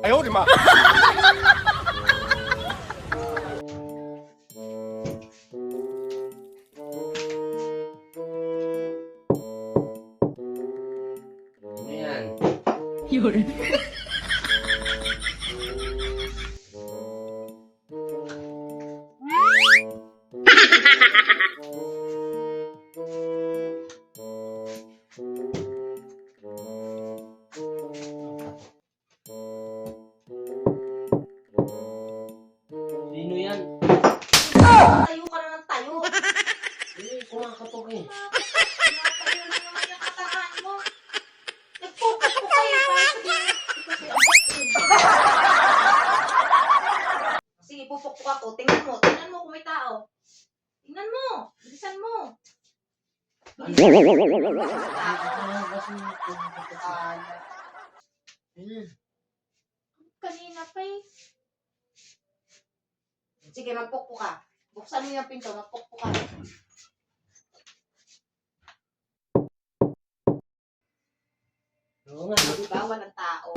哎呦我的妈！ Ano yan? 有人， Sino yan? Tayo ka na ng tayo. Kumakatok eh. Tayo na naman yung katawan mo. Nag-focus ko kayo para sabihin. Sige, pupukpuk ako. Tingnan mo kung may tao. Tingnan mo. Bilisan mo. Kanina pa eh. Sige, magpukpuk ka. Buksan mo yung pinto, magpukpuk ka. Oo nga. Di ba? Walang tao.